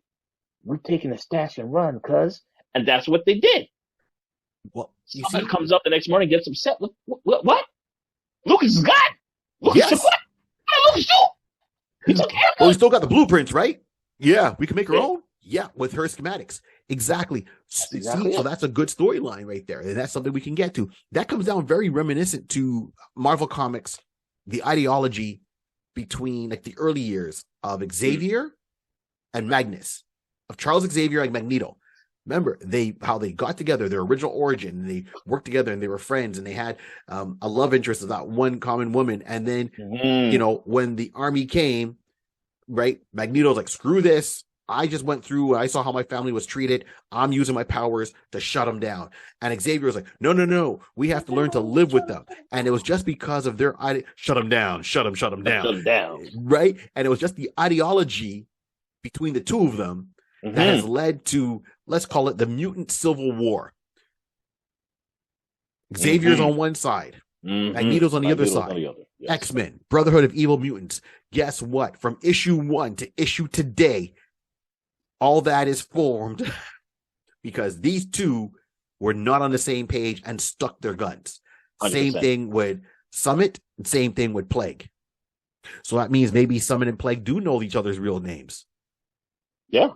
we're taking a stash and run, cuz. And that's what they did. Well, Someone comes up the next morning, gets upset. What? Lucas is gone? Lucas yes. What did Lucas do? He took Erica. Well, we still got the blueprints, right? Yeah, we can make our own. Yeah, with her schematics. Exactly. See, so that's a good storyline right there. And that's something we can get to. That comes down very reminiscent to Marvel Comics, the ideology between like the early years of Xavier and Magnus, of Charles Xavier and Magneto. Remember how they got together, their original origin, and they worked together and they were friends and they had a love interest of that one common woman. And then, when the army came, right, Magneto's like, screw this. I just went through, I saw how my family was treated. I'm using my powers to shut them down. And Xavier was like, no, we have to learn to live with them. And it was just because of their shut them down. Right? And it was just the ideology between the two of them that has led to, let's call it the mutant civil war. Xavier's on one side. Magneto's on the other side. Yes. X-Men, Brotherhood of Evil Mutants. Guess what? From issue 1 to issue today, all that is formed because these two were not on the same page and stuck their guns. 100%. Same thing with Summit, and same thing with Plague. So that means maybe Summit and Plague do know each other's real names. Yeah.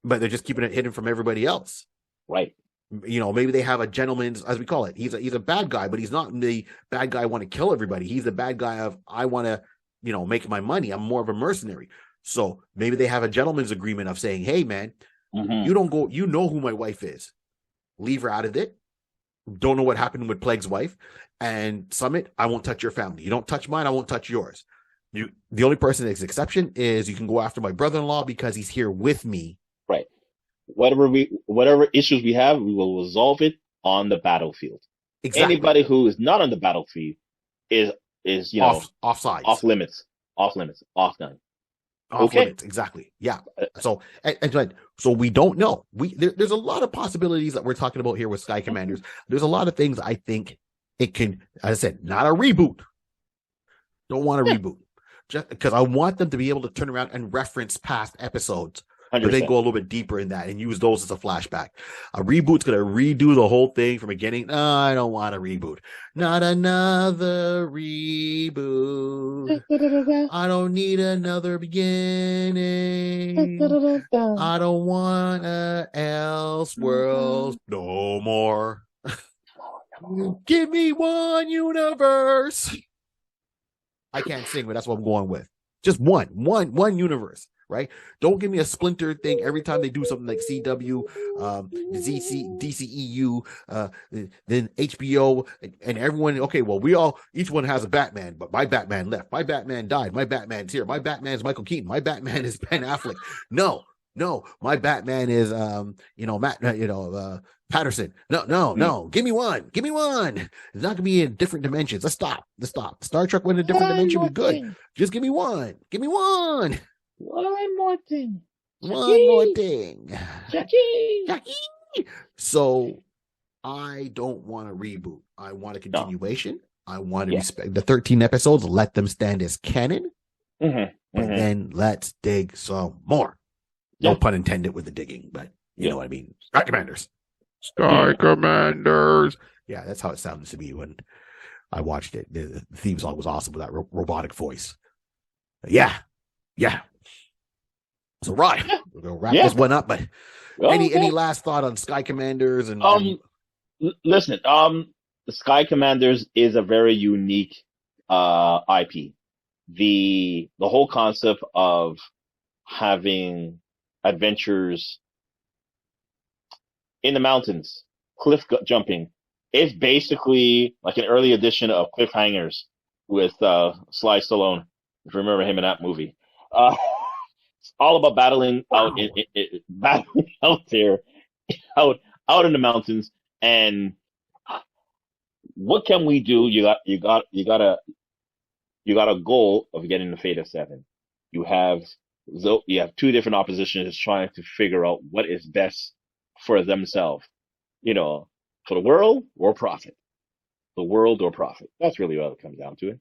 But they're just keeping it hidden from everybody else. Right. Maybe they have a gentleman's, as we call it. He's a bad guy, but he's not the bad guy I want to kill everybody. He's the bad guy of, I want to, make my money. I'm more of a mercenary. So maybe they have a gentleman's agreement of saying, hey, man, you don't go, you know who my wife is. Leave her out of it. Don't know what happened with Plague's wife. And Summit, I won't touch your family. You don't touch mine, I won't touch yours. The only person that's exception is you can go after my brother-in-law because he's here with me. Right. Whatever issues we have, we will resolve it on the battlefield. Exactly. Anybody who is not on the battlefield is offsides, off limits, off limits, off gun. Off limits, exactly. Yeah. So we don't know. There's a lot of possibilities that we're talking about here with Sky Commanders. There's a lot of things I think it can, as I said, not a reboot. Don't want a reboot. Just because I want them to be able to turn around and reference past episodes. but then go a little bit deeper in that and use those as a flashback. A reboot's going to redo the whole thing from beginning. No, I don't want a reboot. Not another reboot. I don't need another beginning. I don't want Elseworlds no more. Give me one universe. I can't sing, but that's what I'm going with. Just one universe, right? Don't give me a splinter thing every time they do something like CW, DCEU, then HBO, and everyone. Okay, well, each one has a Batman, but my Batman left, my Batman died, my Batman's here, my Batman's Michael Keaton, my Batman is Ben Affleck. No, my Batman is Matt, Patterson. No. Give me one. It's not gonna be in different dimensions. Let's stop. Star Trek went in a different dimension was good. Just give me one. One more thing. Jackie. So I don't want a reboot. I want a continuation. I want to respect the 13 episodes. Let them stand as canon. But then let's dig some more. No pun intended with the digging, but you know what I mean. Sky Commanders. Yeah, that's how it sounded to me when I watched it. The theme song was awesome with that robotic voice. Yeah. So, right, we're gonna wrap this one up. But any last thought on Sky Commanders? And listen, the Sky Commanders is a very unique IP. The whole concept of having adventures in the mountains, cliff jumping, is basically like an early edition of Cliffhangers with Sly Stallone, if you remember him in that movie. It's all about battling out battling out there, out in the mountains. And what can we do? You got a goal of getting the Fate of 7. You have two different oppositions trying to figure out what is best for themselves, for the world or profit. The world or profit. That's really what it comes down to.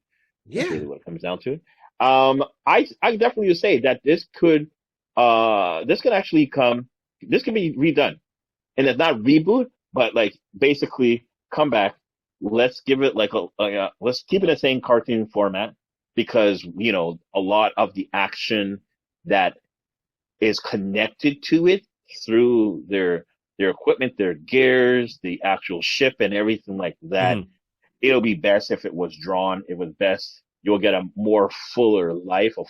I definitely would say that this could actually this can be redone, and it's not reboot, but like basically come back. Let's give it like let's keep it the same cartoon format, because a lot of the action that is connected to it through their equipment, their gears, the actual ship, and everything like that. It'll be best if it was drawn. It was best. You'll get a more fuller life, a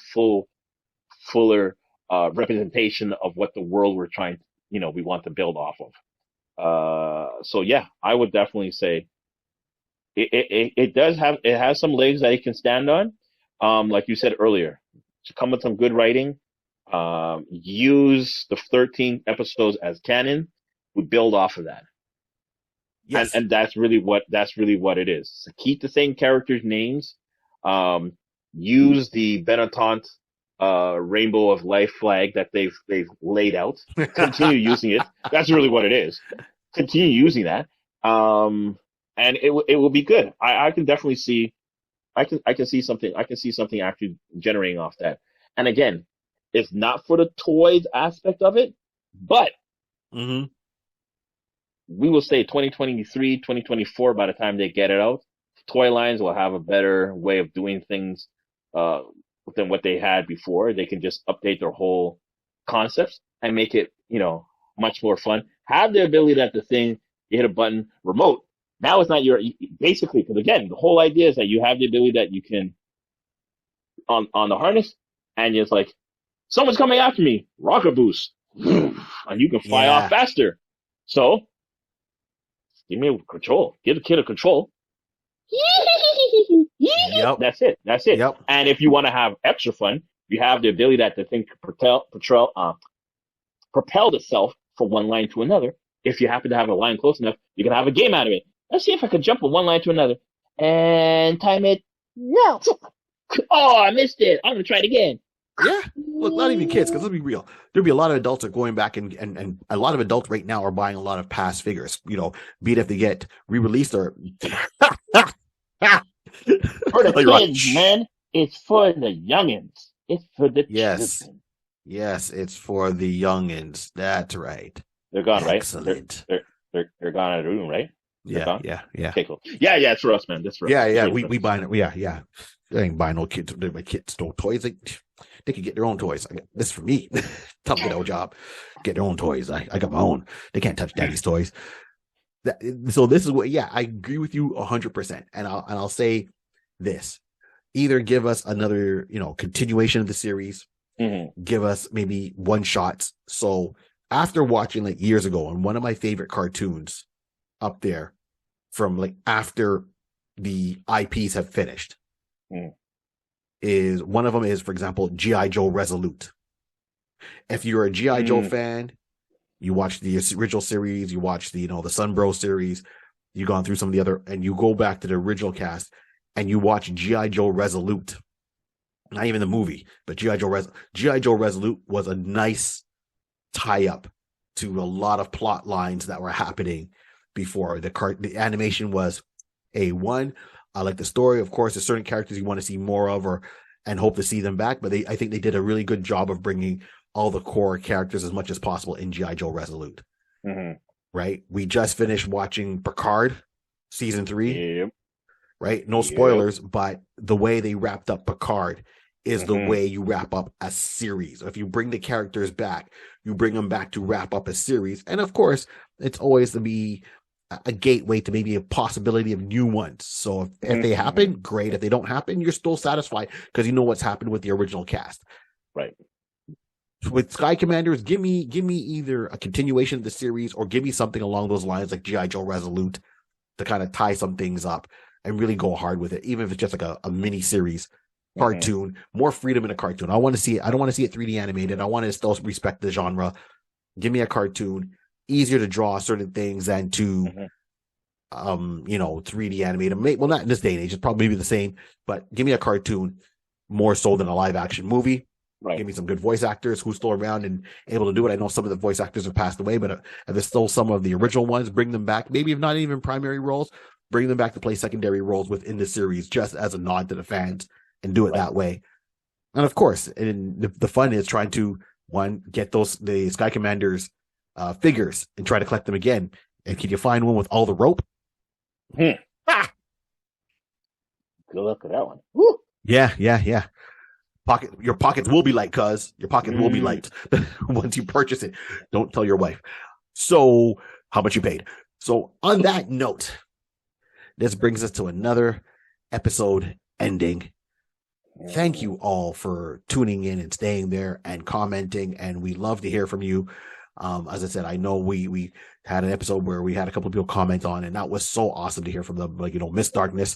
fuller representation of what the world we're trying, we want to build off of. So yeah, I would definitely say it has some legs that it can stand on. Like you said earlier, to come with some good writing, use the 13 episodes as canon. We build off of that. Yes. And that's really what it is. So keep the same characters' names. Use the Benetton Rainbow of Life flag that they've laid out. Continue using it. That's really what it is. Continue using that. And it will be good. I can definitely see. I can see something. I can see something actually generating off that. And again, it's not for the toys aspect of it, but we will say 2023, 2024, by the time they get it out, toy lines will have a better way of doing things than what they had before. They can just update their whole concepts and make it, much more fun. Have the ability that the thing, you hit a button, remote. Now it's not basically, because again, the whole idea is that you have the ability that you can, on the harness, and it's like, someone's coming after me, rocket boost, and you can fly off faster. So, give me a control. Give the kid a control. Yep. That's it. Yep. And if you want to have extra fun, you have the ability that the thing can propel itself from one line to another. If you happen to have a line close enough, you can have a game out of it. Let's see if I can jump from one line to another and time it. No. Oh, I missed it. I'm going to try it again. Yeah. Look, not even kids, because let's be real. There'll be a lot of adults that are going back and a lot of adults right now are buying a lot of past figures, be it if they get re-released or for the kids, man. It's for the youngins. It's for the children. Yes, it's for the youngins. That's right. They're gone, right? Excellent. They're gone out of the room, right? Yeah. Okay, cool. Yeah, it's for us, man. That's for us. Yeah. We buy it. Yeah. I ain't buying no kids. My kids no toys. They can get their own toys. This is for me. Tell them to get a job. Get their own toys. I got my own. They can't touch daddy's toys. So this is what. Yeah, I agree with you 100%. And I'll say this: either give us another, continuation of the series. Mm-hmm. Give us maybe one shots. So after watching like years ago, and one of my favorite cartoons up there from like after the IPs have finished. Is one of them is, for example, G.I. Joe Resolute. If you're a G.I. Joe fan, you watch the original series, you watch the Sunbro series, you've gone through some of the other, and you go back to the original cast and you watch G.I. Joe Resolute. Not even the movie, but G.I. Joe Resolute was a nice tie-up to a lot of plot lines that were happening before. The animation was A1. I like the story. Of course, there's certain characters you want to see more of and hope to see them back, but I think they did a really good job of bringing all the core characters as much as possible in G.I. Joe Resolute. Mm-hmm. Right? We just finished watching Picard season 3. Yep. Right? No spoilers, but the way they wrapped up Picard is the way you wrap up a series. If you bring the characters back, you bring them back to wrap up a series. And of course, it's always to be a gateway to maybe a possibility of new ones. So if they happen, great. If they don't happen, you're still satisfied because you know what's happened with the original cast. Right. With Sky Commanders, give me either a continuation of the series or give me something along those lines like G.I. Joe Resolute to kind of tie some things up and really go hard with it, even if it's just like a mini series cartoon, more freedom in a cartoon. I want to see it. I don't want to see it 3D animated. I want to still respect the genre. Give me a cartoon. Easier to draw certain things than to 3D animated. Well, not in this day and age, it's probably be the same, but give me a cartoon more so than a live action movie. Right. Give me some good voice actors who's still around and able to do it. I know some of the voice actors have passed away, but if there's still some of the original ones, bring them back. Maybe if not even primary roles, bring them back to play secondary roles within the series just as a nod to the fans and do it that way. And of course, the fun is trying to get the Sky Commanders figures and try to collect them again. And can you find one with all the rope? Ah! Good luck with that one. Woo! Yeah. Your pockets will be light, cuz your pocket will be light once you purchase it. Don't tell your wife. So how much you paid. So on that note, this brings us to another episode ending. Thank you all for tuning in and staying there and commenting. And we love to hear from you. As I said, I know we had an episode where we had a couple of people comment on, and that was so awesome to hear from them. Like, Miss Darkness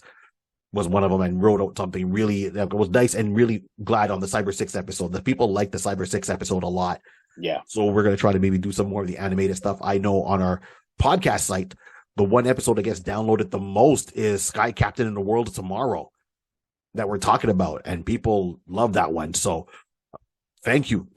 was one of them and wrote out something really that was nice, and really glad on the Cyber 6 episode. The people liked the Cyber 6 episode a lot. Yeah. So we're going to try to maybe do some more of the animated stuff. I know on our podcast site, the one episode that gets downloaded the most is Sky Captain in the World of Tomorrow that we're talking about, and people love that one. So thank you.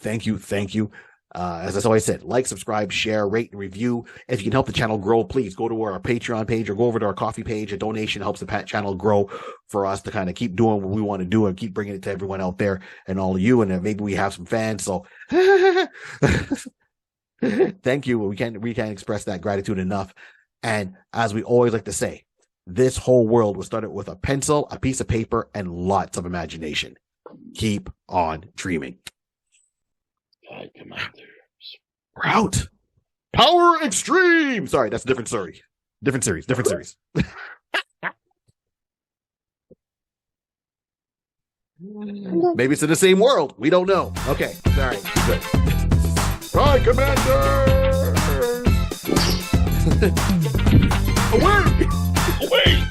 As I always said, like, subscribe, share, rate, and review. If you can help the channel grow, please go to our Patreon page or go over to our Coffee page. A donation helps the channel grow for us to kind of keep doing what we want to do and keep bringing it to everyone out there and all of you. And then maybe we have some fans. So thank you. We can't express that gratitude enough. And as we always like to say, this whole world was started with a pencil, a piece of paper, and lots of imagination. Keep on dreaming. Sky Commanders. We're out. Power Extreme. Sorry, that's a different series. Maybe it's in the same world. We don't know. Okay. All right. Good. Sky Commanders. Away. Away.